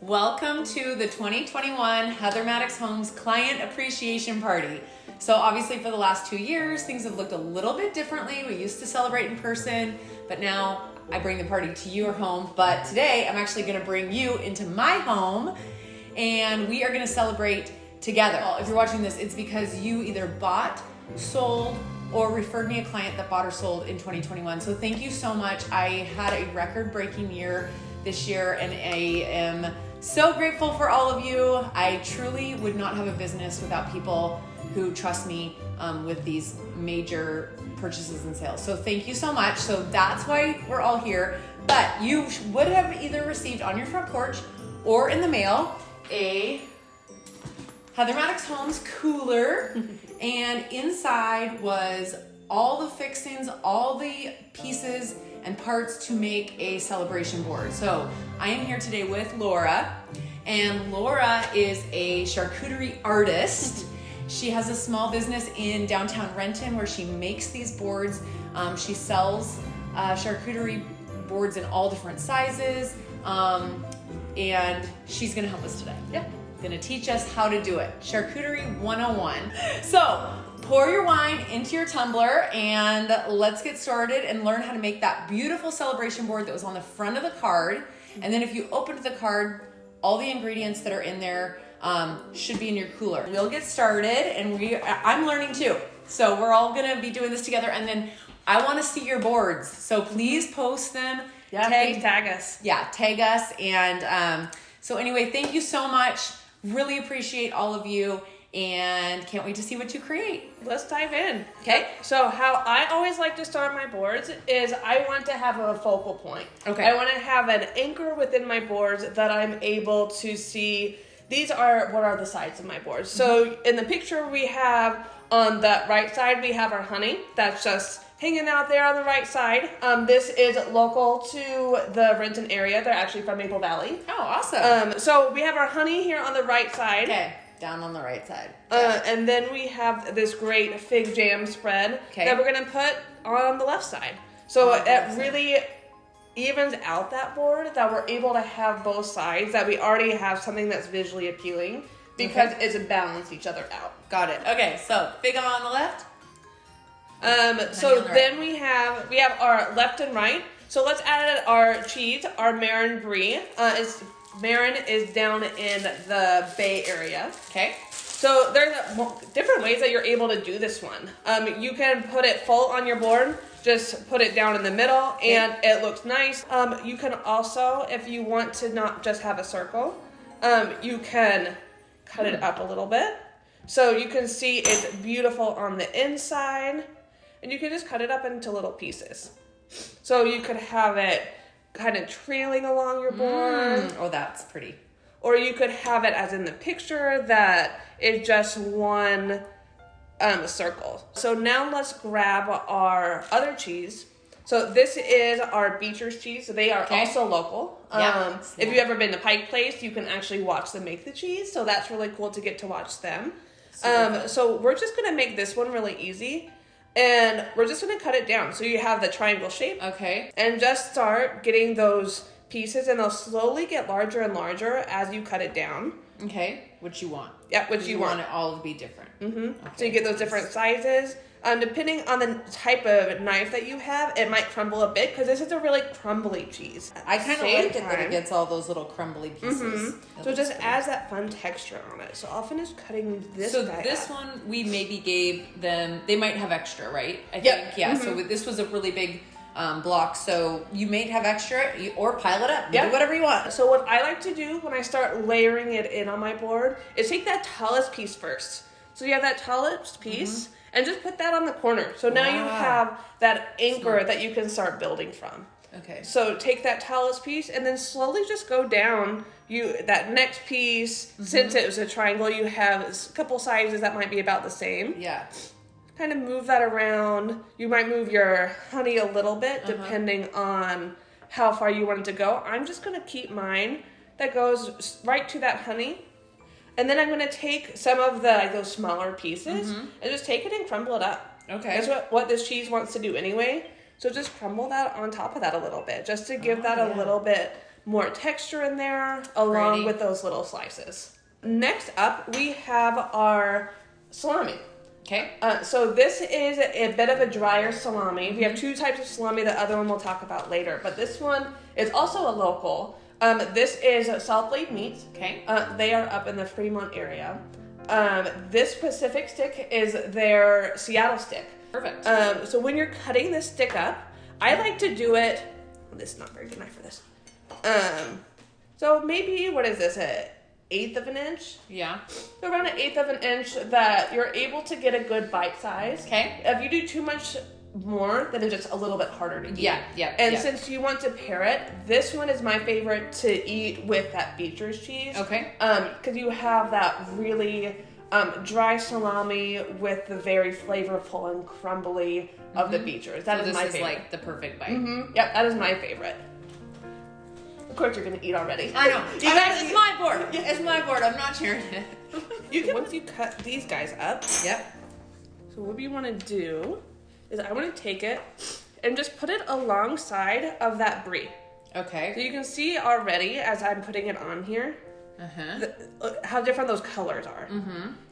Welcome to the 2021 Heather Maddox Homes Client Appreciation Party. So obviously for the last 2 years, things have looked a little bit differently. We used to celebrate in person, but now I bring the party to your home. But today I'm actually gonna bring you into my home and we are gonna celebrate together. Well, if you're watching this, it's because you either bought, sold, or referred me a client that bought or sold in 2021. So thank you so much. I had a record-breaking year this year and I am so grateful for all of you. I truly would not have a business without people who trust me with these major purchases and sales. So thank you so much. So that's why we're all here. But you would have either received on your front porch or in the mail a Heather Maddox Homes cooler, and inside was all the fixings, all the pieces and parts to make a celebration board. So I am here today with Laura, and Laura is a charcuterie artist. She has a small business in downtown Renton where she makes these boards. She sells charcuterie boards in all different sizes, and she's gonna help us today. Yep. Gonna teach us how to do it. Charcuterie 101. So pour your wine into your tumbler and let's get started and learn how to make that beautiful celebration board that was on the front of the card. And then if you opened the card, all the ingredients that are in there should be in your cooler. We'll get started, and I'm learning too. So we're all gonna be doing this together, and then I wanna see your boards. So please post them. Yeah, please tag us. Yeah, tag us. And so anyway, thank you so much. Really appreciate all of you and can't wait to see what you create. Let's dive in. Okay. So how I always like to start my boards is I want to have a focal point. Okay. I want to have an anchor within my boards that I'm able to see. What are the sides of my boards? So in the picture we have on the right side, we have our honey. That's just hanging out there on the right side. This is local to the Renton area. They're actually from Maple Valley. Oh, awesome. So we have our honey here on the right side. Okay, down on the right side. And then we have this great fig jam spread that we're gonna put on the left side. So it really evens out that board, that we're able to have both sides, that we already have something that's visually appealing because it's balance each other out. Got it. Okay, so fig on the left. So then we have our left and right. So let's add our cheese, our Marin Brie. Marin is down in the Bay Area. Okay. So there's different ways that you're able to do this one. You can put it full on your board, just put it down in the middle, and it looks nice. You can also, if you want to not just have a circle, you can cut it up a little bit. So you can see it's beautiful on the inside. And you can just cut it up into little pieces. So you could have it kind of trailing along your board. Oh, that's pretty. Or you could have it as in the picture that is just one circle. So now let's grab our other cheese. So this is our Beecher's cheese. So they are also local. If you've ever been to Pike Place, you can actually watch them make the cheese. So that's really cool to get to watch them. So we're just going to make this one really easy. And we're just going to cut it down. So you have the triangle shape. Okay. And just start getting those pieces, and they'll slowly get larger and larger as you cut it down. Okay. Which you want. Yeah, which you want. It all to be different. Okay. So you get those different sizes. Depending on the type of knife that you have, it might crumble a bit because this is a really crumbly cheese. I kind of like it that it gets all those little crumbly pieces. So it just adds that fun texture on it. So I'll finish cutting this guy this up. one we maybe gave them, they might have extra, right? I think, yeah. So this was a really big block, so you may have extra or pile it up. Do whatever you want. So what I like to do when I start layering it in on my board is take that tallest piece first. So you have that tallest piece and just put that on the corner. So now you have that anchor that you can start building from. Okay. So take that tallest piece and then slowly just go down. That next piece, since it was a triangle, you have a couple sizes that might be about the same. Yeah. Kind of move that around. You might move your honey a little bit depending on how far you want it to go. I'm just going to keep mine that goes right to that honey. And then I'm going to take some of those smaller pieces and just take it and crumble it up. Okay. That's what this cheese wants to do anyway. So just crumble that on top of that a little bit, just to give that a little bit more texture in there along Pretty. with those little slices. Next up, we have our salami. Okay. So this is a bit of a drier salami. We have two types of salami. The other one we'll talk about later. But this one is also a local. This is Salt Lake Meats. Okay. They are up in the Fremont area. This specific stick is their Seattle stick. Perfect. So when you're cutting this stick up, I like to do it. This is not very good knife for this. So maybe, what is this, an 1/8 of an inch? Yeah. So around an 1/8 of an inch that you're able to get a good bite size. Okay. If you do too much more, then it's just a little bit harder to eat. Yeah. And since you want to pair it, this one is my favorite to eat with that Beecher's cheese. Okay. Because you have that really dry salami with the very flavorful and crumbly of the Beecher's. That is my favorite. This is like the perfect bite. Yep, that is my favorite. Of course, you're gonna eat already. I know. It's my board. It's my board. I'm not sharing it. You can, once you cut these guys up. Yep. So what you want to do is I want to take it and just put it alongside of that brie. So Okay. you can see already as I'm putting it on here how different those colors are.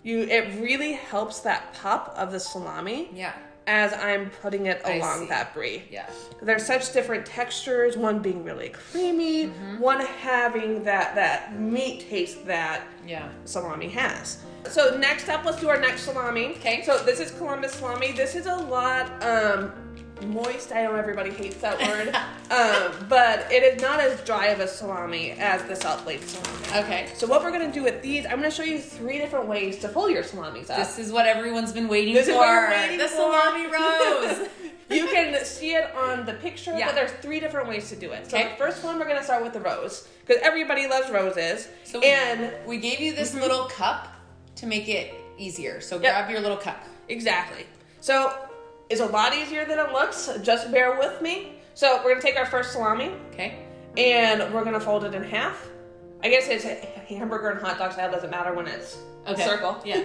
It really helps that pop of the salami. Yeah. As I'm putting it I along see. that brie. Yeah. There's such different textures, one being really creamy, one having that meat taste that Yeah. salami has. So next up, let's do our next salami. Okay. So this is Columbus salami. This is a lot moist. I know everybody hates that word. But it is not as dry of a salami as the Salt Lake salami. Okay. So what we're gonna do with these, I'm gonna show you 3 different ways to pull your salamis up. This is what everyone's been waiting This for. is what you're waiting the for. salami rose. You can see it on the picture, Yeah. but there's 3 different ways to do it. So Okay. the first one, we're gonna start with the rose, because everybody loves roses. So and we gave you this little cup to make it easier. So Yep. grab your little cup. exactly. So it's a lot easier than it looks. Just bear with me. So we're gonna take our first salami, Okay. and we're gonna fold it in half. I guess it's a hamburger and hot dog style. Doesn't matter when it's a circle. Yeah.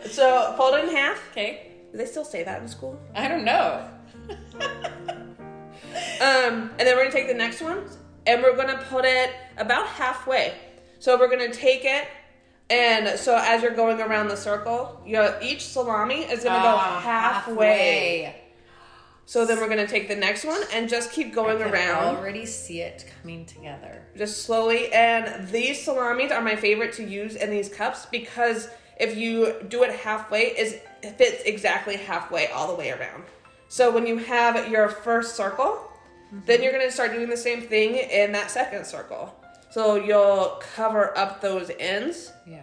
So fold it in half. Okay. Do they still say that in school? I don't know. And then we're gonna take the next one, and we're gonna put it about halfway. So we're gonna take it, and so as you're going around the circle, each salami is gonna go halfway. So then we're gonna take the next one and just keep going I can around, already see it coming together. just slowly. And these salamis are my favorite to use in these cups because if you do it halfway, it fits exactly halfway all the way around. So when you have your first circle, then you're gonna start doing the same thing in that second circle. So you'll cover up those ends Yeah.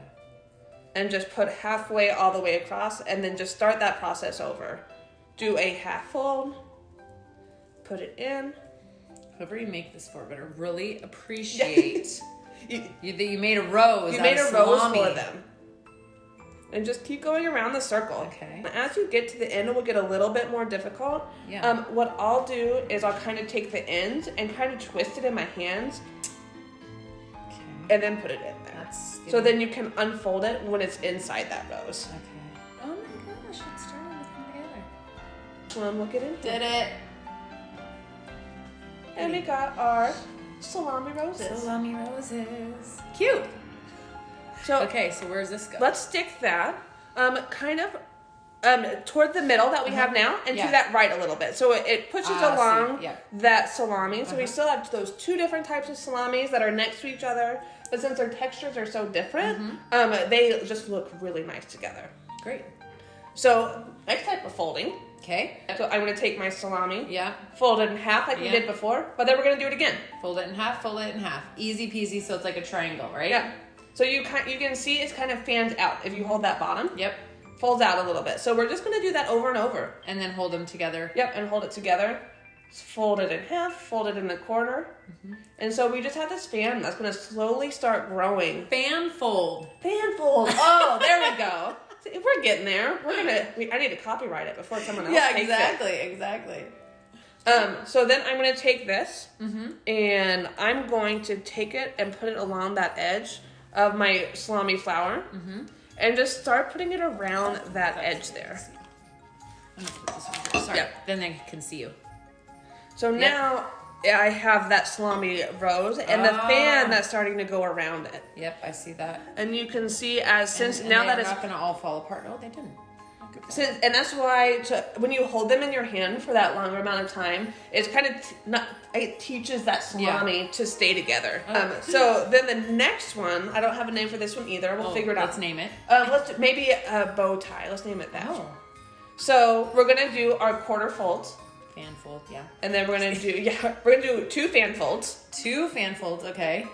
and just put halfway all the way across, and then just start that process over. Do a half fold, put it in. Whoever you make this for, but I really appreciate You that you made a rose. made out a of rose salami. for them. And just keep going around the circle. Okay. As you get to the end, it will get a little bit more difficult. Yeah. What I'll do is I'll kind of take the ends and kind of twist it in my hands Okay. and then put it in there. That's So then you can unfold it when it's inside that rose. Okay. Oh my gosh, it's starting to come together. We'll get into Did it. And we got our salami roses. Salami roses. Cute. So Okay, so where's this go? let's stick that kind of toward the middle that we have now, and Yeah. to that right a little bit. So it pushes Ah, along see. Yeah. that salami. So we still have those 2 different types of salamis that are next to each other, but since their textures are so different, they just look really nice together. Great. So next type of folding. Okay. So I'm going to take my salami, Yeah. fold it in half like we Yeah. did before, but then we're going to do it again. Fold it in half, fold it in half. Easy peasy, so it's like a triangle, right? Yeah. So you can see it's kind of fans out. If you hold that bottom, Yep. folds out a little bit. So we're just going to do that over and over. And then hold them together. Yep, and hold it together. Fold it in half, fold it in the corner. And so we just have this fan that's going to slowly start growing. Fan fold. Fan fold. Oh, there we go. See, we're getting there. I need to copyright it before someone else takes it. Exactly. So then I'm going to take this and I'm going to take it and put it along that edge of my salami flour and just start putting it around that edge there. I'm gonna put this one here. Sorry. Yep. Then they can see you. So now I have that salami rose and the fan that's starting to go around it. Yep, I see that. And you can see And now that they're it's not gonna all fall apart. Oh, they didn't. and that's why when you hold them in your hand for that longer amount of time, it's kind of it teaches that salami to stay together. So then the next one, I don't have a name for this one either. We'll figure it out. Let's name it. Maybe a bow tie. Let's name it that. Oh. So we're gonna do our quarter folds. Fan fold, yeah. And then we're gonna do 2 fan folds. 2 fan folds, okay.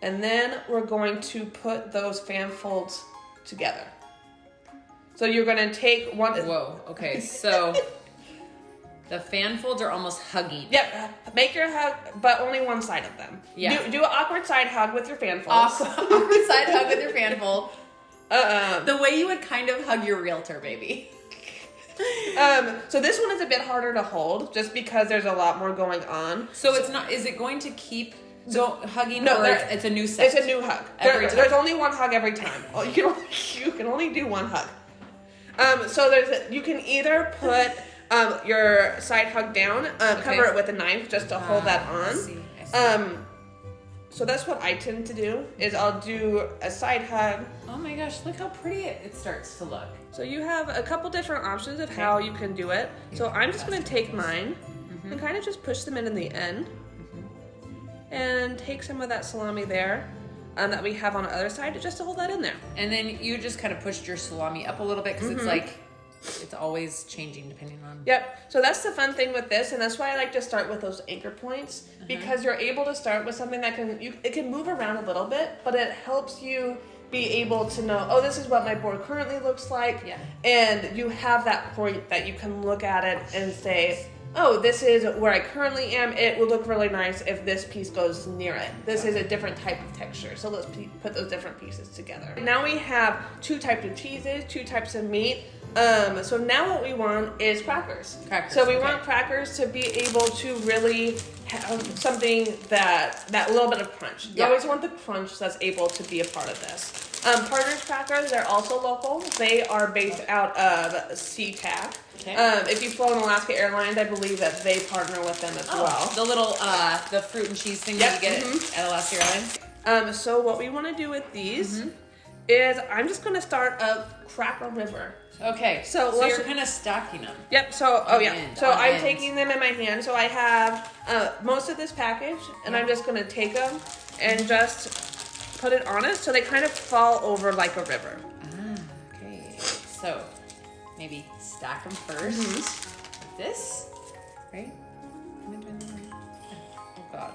And then we're going to put those fan folds together. So you're gonna take one. Whoa, okay, so the fan folds are almost hugging. Yep, make your hug, but only one side of them. Yeah. Do an awkward side hug with your fan folds. Awkward side hug with your fan fold. The way you would kind of hug your realtor, baby. So this one is a bit harder to hold just because there's a lot more going on. So it's not, is it going to keep hugging? No, or it's a new set? It's a new hug. There's only one hug every time. You can only do one hug. So you can either put your side hug down, cover it with a knife just to hold that on. I see. So that's what I tend to do, is I'll do a side hug. Oh my gosh, look how pretty it starts to look. So you have a couple different options of how you can do it. So I'm just going to take mine and kind of just push them in the end. And take some of that salami there that we have on the other side just to hold that in there. And then you just kind of pushed your salami up a little bit because it's always changing depending on... Yep. So that's the fun thing with this, and that's why I like to start with those anchor points, because you're able to start with something that it can move around a little bit, but it helps you be able to know, oh, this is what my board currently looks like. Yeah. And you have that point that you can look at it and say, oh, this is where I currently am. It would look really nice if this piece goes near it. This is a different type of texture. So let's put those different pieces together. Now we have 2 types of cheeses, 2 types of meat. So now what we want is crackers. So we want crackers to be able to really have something that little bit of crunch. You always want the crunch that's able to be a part of this. Partners Crackers, they're also local. They are based out of SeaTac. Okay. If you fly on Alaska Airlines, I believe that they partner with them as well. The little the fruit and cheese thing that you get at Alaska Airlines. So what we want to do with these is I'm just going to start a cracker river. Okay, so you're kind of stacking them. Yep, so, I'm taking them in my hand. So I have most of this package, and I'm just going to take them and just put it on it so they kind of fall over like a river. Okay, so maybe stack them first. Like this, right? Am I doing that right? Oh God,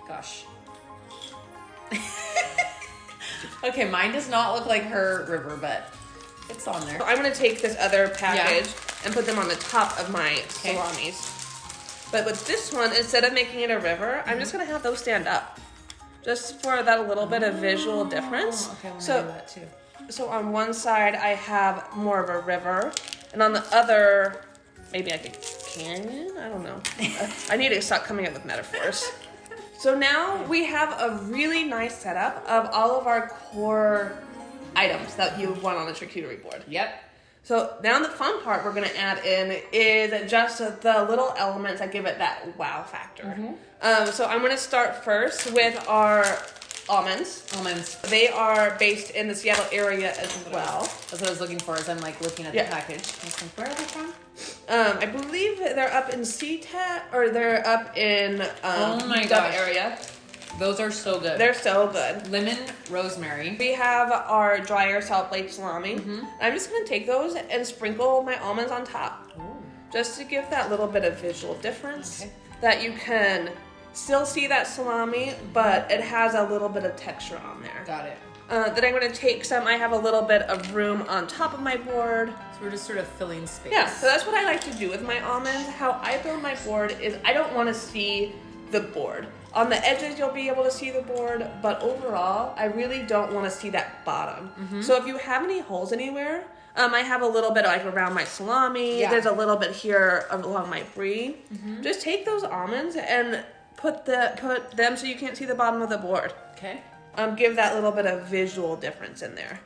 gosh. Okay, mine does not look like her river, but it's on there. So I'm gonna take this other package and put them on the top of my salamis. But with this one, instead of making it a river, I'm just gonna have those stand up. Just for that little bit of visual difference. Okay, I'm gonna do that too. So on one side, I have more of a river, and on the other, maybe like a canyon? I don't know. I need to stop coming up with metaphors. So now we have a really nice setup of all of our core items that you want on a charcuterie board. Yep. So now the fun part we're going to add in is just the little elements that give it that wow factor. So I'm going to start first with our almonds. They are based in the Seattle area as well. That's what I was looking for as I'm like looking at the package. I was like, where are they from? I believe they're up in SeaTac, or they're up in oh my gosh area. Those are so good. They're so good. Lemon rosemary. We have our dryer salt flake salami. I'm just going to take those and sprinkle my almonds on top. Just to give that little bit of visual difference. That you can still see that salami, but it has a little bit of texture on there. Got it. Then I'm going to take some, I have a little bit of room on top of my board. So we're just sort of filling space. Yeah, so that's what I like to do with my almonds. How I build my board is I don't want to see the board. On the edges, you'll be able to see the board, but overall, I really don't want to see that bottom. So if you have any holes anywhere, I have a little bit like around my salami. There's a little bit here along my brie. Just take those almonds and put them so you can't see the bottom of the board. Okay. Give that little bit of visual difference in there.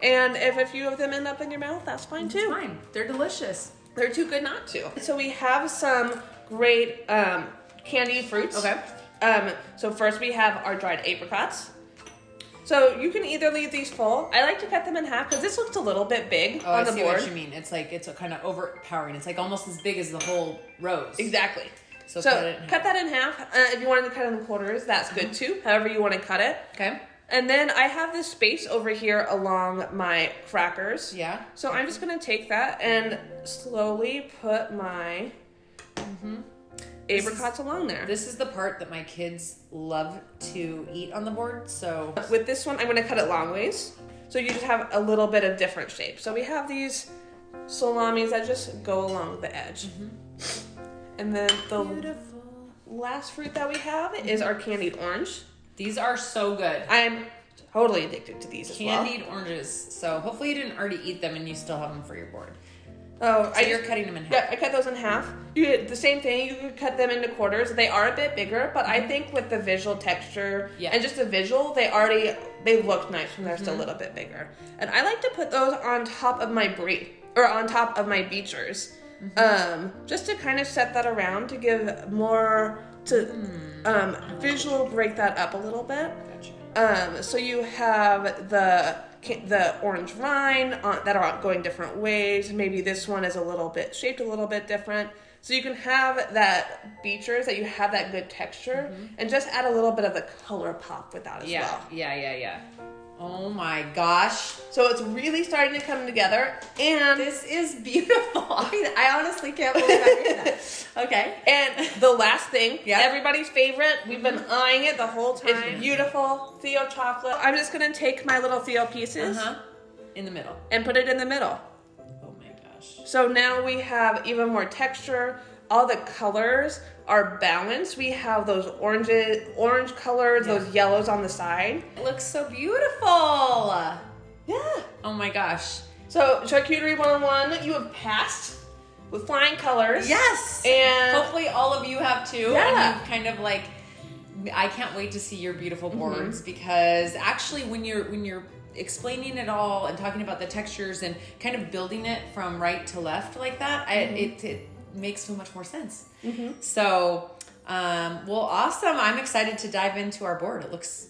And if a few of them end up in your mouth, that's fine too. It's fine. They're delicious. They're too good not to. So we have some great candied fruits. Okay. So first we have our dried apricots. So you can either leave these full. I like to cut them in half because this looks a little bit big on the board. I see what you mean. It's like, it's kind of overpowering. It's like almost as big as the whole rose. Exactly. So cut that in half. If you wanted to cut it in quarters, that's good too. However you want to cut it. Okay. And then I have this space over here along my crackers. Yeah. So I'm just going to take that and slowly put my apricots along there. This is the part that my kids love to eat on the board. So with this one, I'm going to cut it long ways. So you just have a little bit of different shapes. So we have these salamis that just go along the edge. And then the last fruit that we have is our candied orange. These are so good. I'm totally addicted to these as well. Candied oranges. So hopefully you didn't already eat them and you still have them for your board. Oh, so you're cutting them in half. Yeah, I cut those in half. You get the same thing. You could cut them into quarters. They are a bit bigger, but I think with the visual texture and just the visual, they look nice when they're still a little bit bigger. And I like to put those on top of my brie or on top of my beechers, just to kind of set that around to give more visual break that up a little bit. Gotcha. So you have the orange rind that are going different ways. Maybe this one is shaped a little bit different. So you can have that beechers, that you have that good texture, and just add a little bit of the color pop with that as well. Yeah. Oh my gosh. So it's really starting to come together, and this is beautiful. I honestly can't believe I made that. Okay. And the last thing, everybody's favorite, we've been eyeing it the whole time. It's beautiful, Theo chocolate. I'm just gonna take my little Theo pieces in the middle and put it in the middle. Oh my gosh. So now we have even more texture. All the colors are balanced. We have those orange colors, those yellows on the side. It looks so beautiful. Yeah. Oh my gosh. So Charcuterie 101, you have passed with flying colors. Yes. And hopefully all of you have too. Yeah. And you've kind of like, I can't wait to see your beautiful boards because actually when you're explaining it all and talking about the textures and kind of building it from right to left like that, it makes so much more sense. So, well, awesome. I'm excited to dive into our board. It looks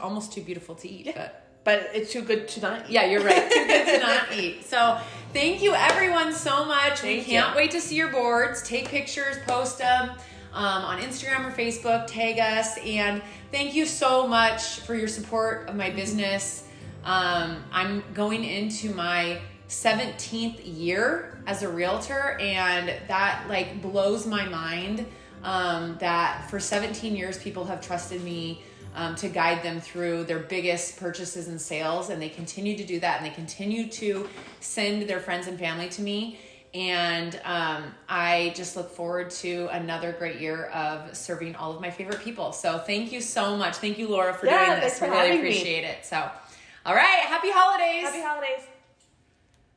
almost too beautiful to eat, but it's too good to not eat. Yeah, you're right. Too good to not eat. So thank you everyone so much. We can't wait to see your boards. Take pictures, post them on Instagram or Facebook, tag us. And thank you so much for your support of my business. I'm going into my 17th year as a realtor, and that like blows my mind that for 17 years people have trusted me to guide them through their biggest purchases and sales, and they continue to do that, and they continue to send their friends and family to me. And I just look forward to another great year of serving all of my favorite people. So thank you so much. Thank you, Laura, for doing this. Thanks for I really having appreciate it. So, all right, happy holidays. Happy holidays.